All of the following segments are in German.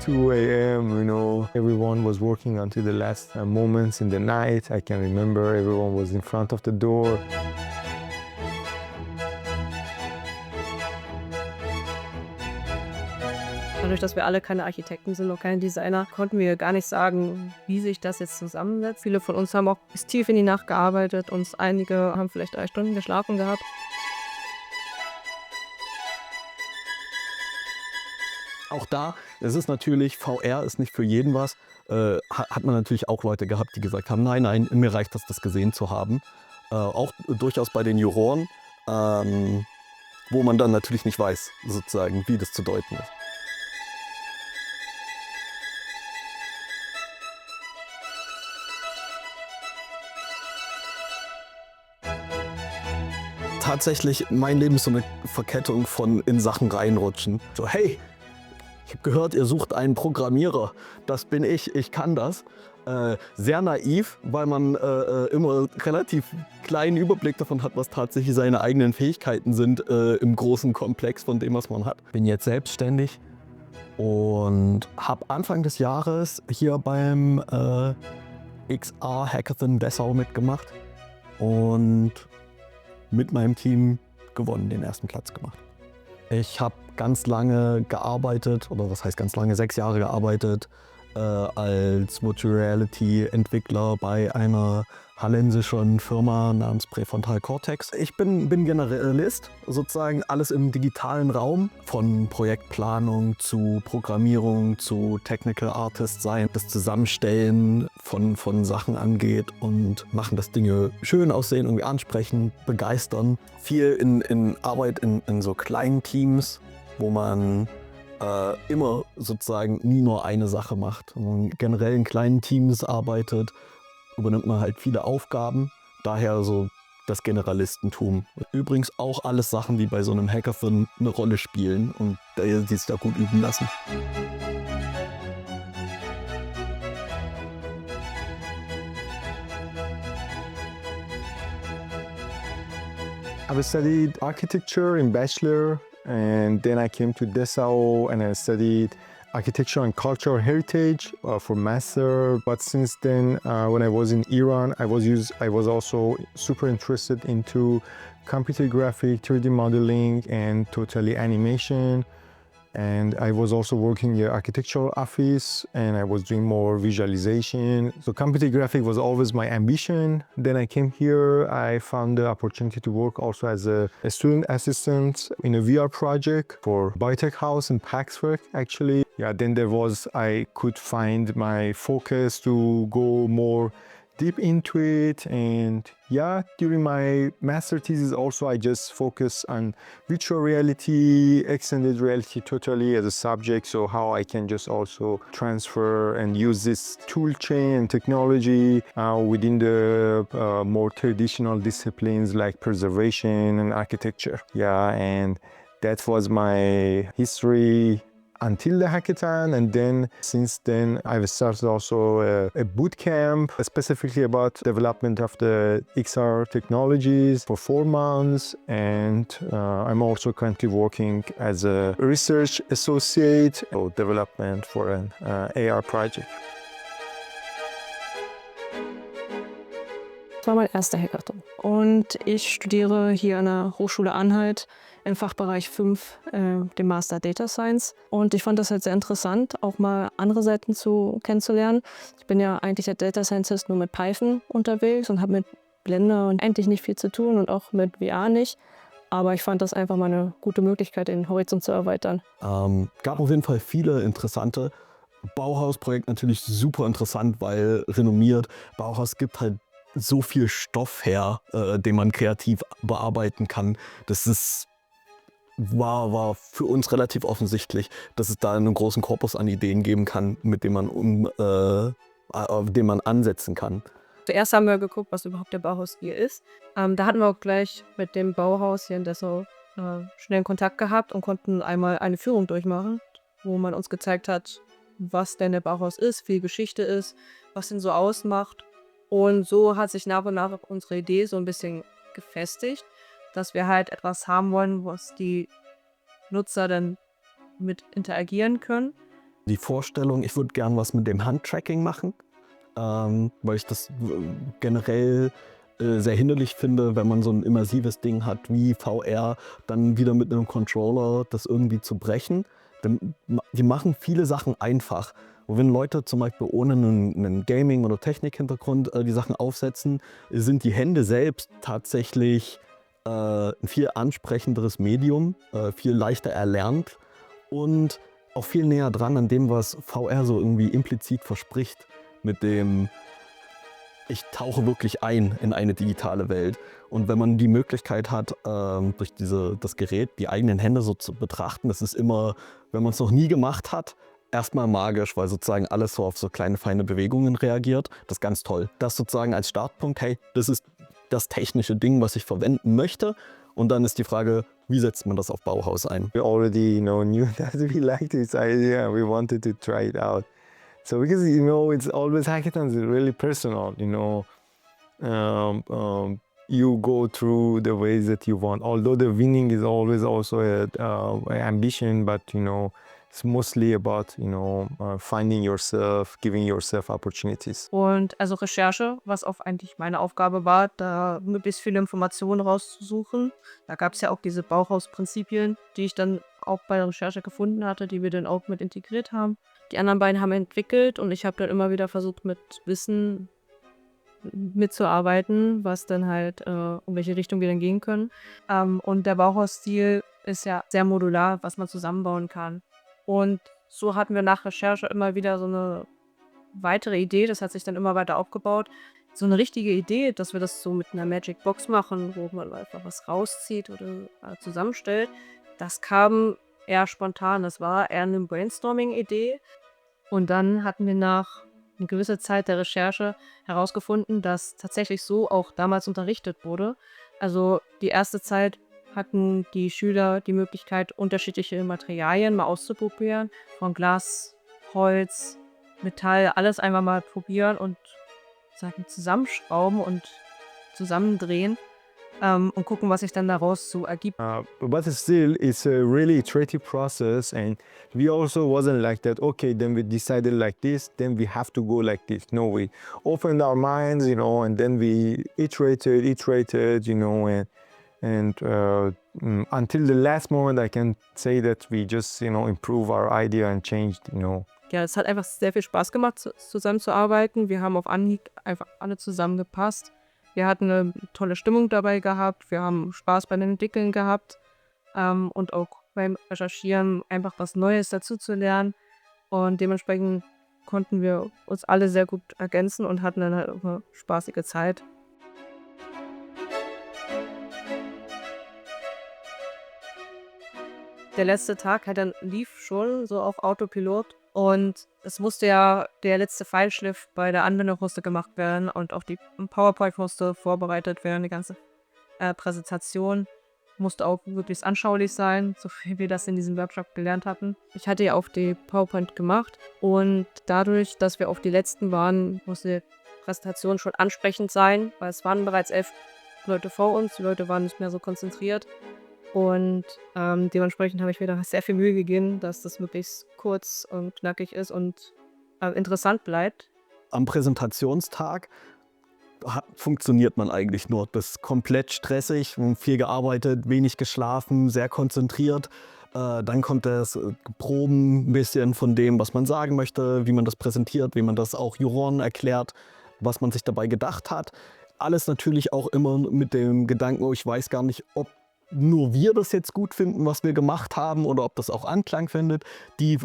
2 a.m., everyone was working until the last moments in the night. I can remember everyone was in front of the door. Dadurch, dass wir alle keine Architekten sind und keine Designer, konnten wir gar nicht sagen, wie sich das jetzt zusammensetzt. Viele von uns haben auch bis tief in die Nacht gearbeitet und einige haben vielleicht 3 Stunden geschlafen gehabt. Auch da, es ist natürlich, VR ist nicht für jeden was. Hat man natürlich auch Leute gehabt, die gesagt haben, nein, mir reicht das gesehen zu haben. Auch durchaus bei den Juroren, wo man dann natürlich nicht weiß, sozusagen, wie das zu deuten ist. Tatsächlich, mein Leben ist so eine Verkettung von in Sachen reinrutschen. So, hey, ich habe gehört, ihr sucht einen Programmierer. Das bin ich kann das. Sehr naiv, weil man immer relativ kleinen Überblick davon hat, was tatsächlich seine eigenen Fähigkeiten sind im großen Komplex von dem, was man hat. Bin jetzt selbstständig und habe Anfang des Jahres hier beim XR Hackathon Dessau mitgemacht und mit meinem Team gewonnen, den ersten Platz gemacht. Ich habe ganz lange gearbeitet, oder was heißt ganz lange, 6 Jahre gearbeitet, als Virtual Reality Entwickler bei einer hallensischen Firma namens Präfrontal Cortex. Ich bin Generalist, sozusagen alles im digitalen Raum, von Projektplanung zu Programmierung zu Technical Artist sein, das Zusammenstellen von Sachen angeht und machen, dass Dinge schön aussehen, irgendwie ansprechen, begeistern. Viel in Arbeit in so kleinen Teams, wo man immer sozusagen nie nur eine Sache macht. Wenn man generell in kleinen Teams arbeitet, übernimmt man halt viele Aufgaben. Daher so das Generalistentum. Übrigens auch alles Sachen, die bei so einem Hackathon eine Rolle spielen und die sich da gut üben lassen. I've studied architecture in bachelor, and then I came to Dessau and I studied architecture and cultural heritage for master. But since then, when I was in Iran, I was also super interested into computer graphic, 3D modeling, and totally animation. And I was also working in the architectural office and I was doing more visualization. So computer graphic was always my ambition. Then I came here, I found the opportunity to work also as a student assistant in a VR project for Biotech House in Paxwork actually. Yeah, then I could find my focus to go more deep into it. And yeah, during my master thesis also I just focus on virtual reality, extended reality totally as a subject, so how I can just also transfer and use this tool chain and technology within the more traditional disciplines like preservation and architecture. Yeah, and that was my history until the hackathon, and then since then I've started also a boot camp specifically about development of the XR technologies for 4 months, and I'm also currently working as a research associate for development for an AR project. Das war mein erster Hackathon und ich studiere hier an der Hochschule Anhalt im Fachbereich 5, dem Master Data Science. Und ich fand das halt sehr interessant, auch mal andere Seiten kennenzulernen. Ich bin ja eigentlich der Data Scientist nur mit Python unterwegs und habe mit Blender und eigentlich nicht viel zu tun und auch mit VR nicht. Aber ich fand das einfach mal eine gute Möglichkeit, den Horizont zu erweitern. Gab auf jeden Fall viele interessante. Bauhaus-Projekt natürlich super interessant, weil renommiert. Bauhaus gibt halt so viel Stoff her, den man kreativ bearbeiten kann. Das war für uns relativ offensichtlich, dass es da einen großen Korpus an Ideen geben kann, mit dem man ansetzen kann. Zuerst haben wir geguckt, was überhaupt der Bauhausstil ist. Da hatten wir auch gleich mit dem Bauhaus hier in Dessau schnell Kontakt gehabt und konnten einmal eine Führung durchmachen, wo man uns gezeigt hat, was denn der Bauhaus ist, wie die Geschichte ist, was ihn so ausmacht. Und so hat sich nach und nach unsere Idee so ein bisschen gefestigt, dass wir halt etwas haben wollen, was die Nutzer dann mit interagieren können. Die Vorstellung, ich würde gern was mit dem Handtracking machen, weil ich das generell sehr hinderlich finde, wenn man so ein immersives Ding hat wie VR, dann wieder mit einem Controller das irgendwie zu brechen. Die machen viele Sachen einfach. Und wenn Leute zum Beispiel ohne einen Gaming- oder Technik-Hintergrund die Sachen aufsetzen, sind die Hände selbst tatsächlich ein viel ansprechenderes Medium, viel leichter erlernt und auch viel näher dran an dem, was VR so irgendwie implizit verspricht, mit dem ich tauche wirklich ein in eine digitale Welt. Und wenn man die Möglichkeit hat, durch das Gerät die eigenen Hände so zu betrachten, das ist immer, wenn man es noch nie gemacht hat, erstmal magisch, weil sozusagen alles so auf so kleine, feine Bewegungen reagiert. Das ist ganz toll. Das sozusagen als Startpunkt, hey, das ist das technische Ding, was ich verwenden möchte. Und dann ist die Frage, wie setzt man das auf Bauhaus ein? We already knew that we liked this idea and we wanted to try it out. So because it's always hackathons is really personal. You go through the ways that you want. Although the winning is always also a ambition, but it's mostly about finding yourself, giving yourself opportunities. Und also Recherche, was auch eigentlich meine Aufgabe war, da möglichst viele Informationen rauszusuchen. Da gab es ja auch diese Bauhausprinzipien, die ich dann auch bei der Recherche gefunden hatte, die wir dann auch mit integriert haben. Die anderen beiden haben entwickelt und ich habe dann immer wieder versucht, mit Wissen mitzuarbeiten, was dann halt, in welche Richtung wir dann gehen können. Und der Bauhausstil ist ja sehr modular, was man zusammenbauen kann. Und so hatten wir nach Recherche immer wieder so eine weitere Idee, das hat sich dann immer weiter aufgebaut. So eine richtige Idee, dass wir das so mit einer Magic Box machen, wo man einfach was rauszieht oder zusammenstellt, das kam eher spontan. Das war eher eine Brainstorming-Idee. Und dann hatten wir nach einer gewissen Zeit der Recherche herausgefunden, dass tatsächlich so auch damals unterrichtet wurde. Also die erste Zeit hatten die Schüler die Möglichkeit, unterschiedliche Materialien mal auszuprobieren. Von Glas, Holz, Metall, alles einfach mal probieren und zusammenschrauben und zusammendrehen und gucken, was sich dann daraus so ergibt. But still, it's a really iterative process, and we also wasn't like that. Okay, then we decided like this, then we have to go like this. No, we opened our minds, and then we iterated, and until the last moment, I can say that we just, improve our idea and changed, Ja, es hat einfach sehr viel Spaß gemacht, zusammenzuarbeiten. Wir haben auf Anhieb einfach alle zusammengepasst. Wir hatten eine tolle Stimmung dabei gehabt. Wir haben Spaß beim Entwickeln gehabt und auch beim Recherchieren einfach was Neues dazu zu lernen. Und dementsprechend konnten wir uns alle sehr gut ergänzen und hatten dann halt auch eine spaßige Zeit. Der letzte Tag dann lief schon so auf Autopilot und es musste ja der letzte Feinschliff bei der Anwendung musste gemacht werden und auch die PowerPoint musste vorbereitet werden, die ganze Präsentation musste auch möglichst anschaulich sein, so wie wir das in diesem Workshop gelernt hatten. Ich hatte ja auch die PowerPoint gemacht und dadurch, dass wir auch die Letzten waren, musste die Präsentation schon ansprechend sein, weil es waren bereits 11 Leute vor uns, die Leute waren nicht mehr so konzentriert. Und dementsprechend habe ich mir da sehr viel Mühe gegeben, dass das möglichst kurz und knackig ist und interessant bleibt. Am Präsentationstag funktioniert man eigentlich nur. Das ist komplett stressig, viel gearbeitet, wenig geschlafen, sehr konzentriert. Dann kommt das Proben ein bisschen von dem, was man sagen möchte, wie man das präsentiert, wie man das auch Juroren erklärt, was man sich dabei gedacht hat. Alles natürlich auch immer mit dem Gedanken, oh, ich weiß gar nicht, ob nur wir das jetzt gut finden, was wir gemacht haben, oder ob das auch Anklang findet. Die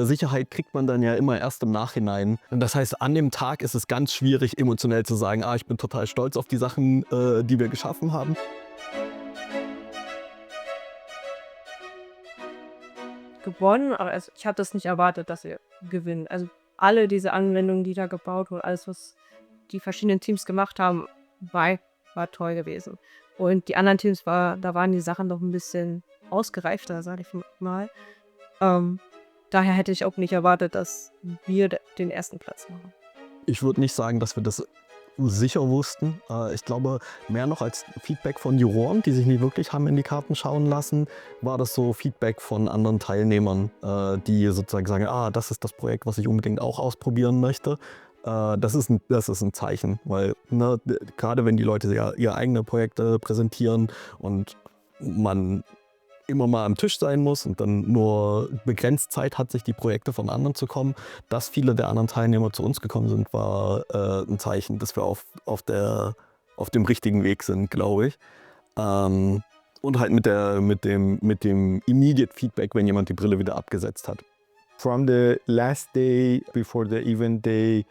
Sicherheit kriegt man dann ja immer erst im Nachhinein. Und das heißt, an dem Tag ist es ganz schwierig, emotionell zu sagen, ich bin total stolz auf die Sachen, die wir geschaffen haben. Gewonnen, aber ich habe das nicht erwartet, dass wir gewinnen. Also alle diese Anwendungen, die da gebaut wurden, alles, was die verschiedenen Teams gemacht haben, war toll gewesen. Und die anderen Teams, da waren die Sachen noch ein bisschen ausgereifter, sage ich mal. Daher hätte ich auch nicht erwartet, dass wir den ersten Platz machen. Ich würde nicht sagen, dass wir das sicher wussten. Ich glaube, mehr noch als Feedback von Juroren, die sich nicht wirklich haben in die Karten schauen lassen, war das so Feedback von anderen Teilnehmern, die sozusagen sagen, das ist das Projekt, was ich unbedingt auch ausprobieren möchte. Das ist ein Zeichen, weil gerade wenn die Leute ihre eigenen Projekte präsentieren und man immer mal am Tisch sein muss und dann nur begrenzt Zeit hat, sich die Projekte von anderen zu kommen, dass viele der anderen Teilnehmer zu uns gekommen sind, war ein Zeichen, dass wir auf dem richtigen Weg sind, glaube ich. Und halt mit dem Immediate Feedback, wenn jemand die Brille wieder abgesetzt hat. From the last day before the event day,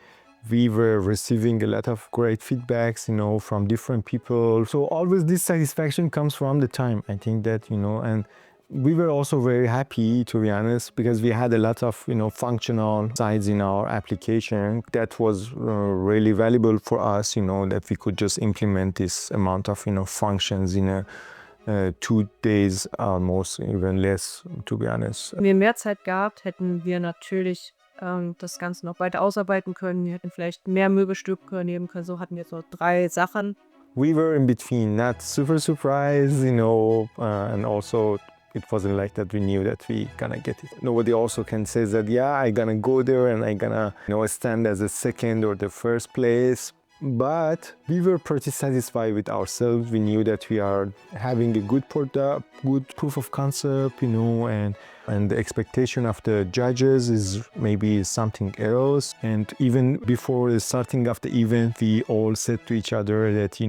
we were receiving a lot of great feedbacks, from different people. So always this satisfaction comes from the time. I think that, and we were also very happy, to be honest, because we had a lot of, functional sides in our application that was really valuable for us, that we could just implement this amount of, functions in 2 days, almost even less, to be honest. Wenn wir mehr Zeit gehabt, hätten wir natürlich das Ganze noch weiter ausarbeiten können. Wir hätten vielleicht mehr Möbelstücke nehmen können. So hatten wir jetzt nur 3 Sachen. We were in between, not super surprised, and also it wasn't like that we knew that we gonna get it. Nobody also can say that, yeah, I gonna go there and I gonna, stand as a second or the first place. But we were pretty satisfied with ourselves. We knew that we are having a good product, good proof of concept, and the expectation of the judges is maybe something else. And even before the starting of the event, we all said to each other that,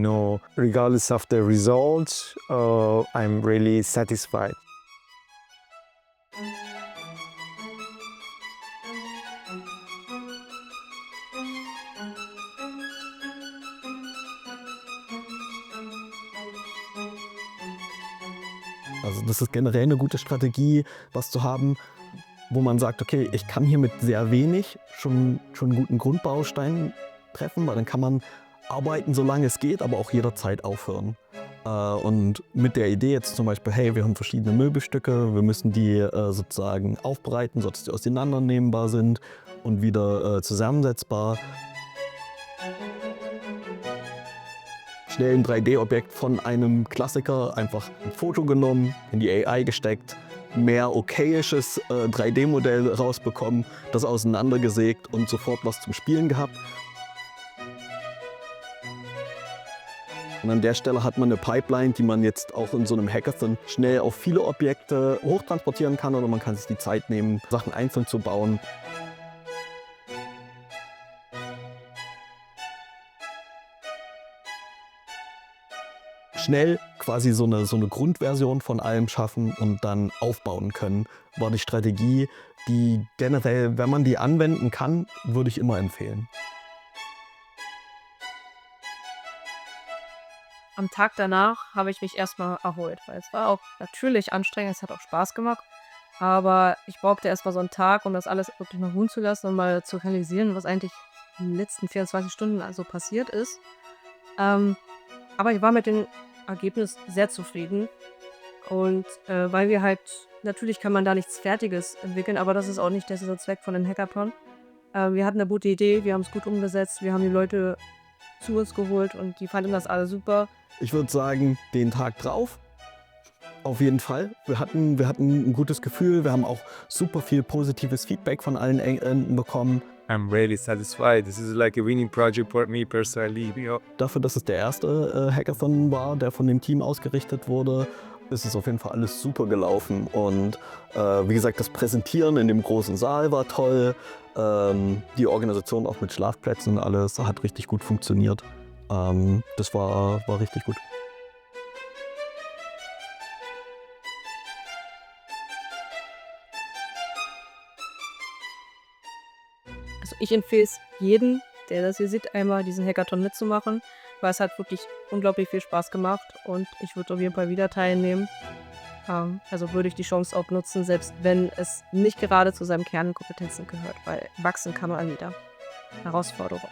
regardless of the results, I'm really satisfied. Also das ist generell eine gute Strategie, was zu haben, wo man sagt, okay, ich kann hier mit sehr wenig schon einen guten Grundbaustein treffen, weil dann kann man arbeiten, solange es geht, aber auch jederzeit aufhören. Und mit der Idee jetzt zum Beispiel, hey, wir haben verschiedene Möbelstücke, wir müssen die sozusagen aufbereiten, sodass die auseinandernehmbar sind und wieder zusammensetzbar. Schnell ein 3D-Objekt von einem Klassiker, einfach ein Foto genommen, in die AI gesteckt, mehr okayisches 3D-Modell rausbekommen, das auseinandergesägt und sofort was zum Spielen gehabt. Und an der Stelle hat man eine Pipeline, die man jetzt auch in so einem Hackathon schnell auf viele Objekte hochtransportieren kann, oder man kann sich die Zeit nehmen, Sachen einzeln zu bauen. Schnell quasi so eine Grundversion von allem schaffen und dann aufbauen können, war die Strategie, die generell, wenn man die anwenden kann, würde ich immer empfehlen. Am Tag danach habe ich mich erstmal erholt, weil es war auch natürlich anstrengend, es hat auch Spaß gemacht. Aber ich brauchte erstmal so einen Tag, um das alles wirklich mal ruhen zu lassen und mal zu realisieren, was eigentlich in den letzten 24 Stunden also passiert ist. Aber ich war mit dem Ergebnis sehr zufrieden. Und weil wir halt, natürlich kann man da nichts Fertiges entwickeln, aber das ist auch nicht der Sinn und Zweck von den Hackathon. Wir hatten eine gute Idee, wir haben es gut umgesetzt, wir haben die Leute zu uns geholt und die fanden das alle super. Ich würde sagen, den Tag drauf, auf jeden Fall. Wir hatten ein gutes Gefühl, wir haben auch super viel positives Feedback von allen Enden bekommen. I'm really satisfied. This is like a winning project for me personally. Dafür, dass es der erste Hackathon war, der von dem Team ausgerichtet wurde, ist es auf jeden Fall alles super gelaufen. Und wie gesagt, das Präsentieren in dem großen Saal war toll. Die Organisation auch mit Schlafplätzen und alles hat richtig gut funktioniert. Das war richtig gut. Also ich empfehle es jedem, der das hier sieht, einmal diesen Hackathon mitzumachen, weil es hat wirklich unglaublich viel Spaß gemacht und ich würde auf jeden Fall wieder teilnehmen. Also würde ich die Chance auch nutzen, selbst wenn es nicht gerade zu seinen Kernkompetenzen gehört, weil wachsen kann man an jeder Herausforderung.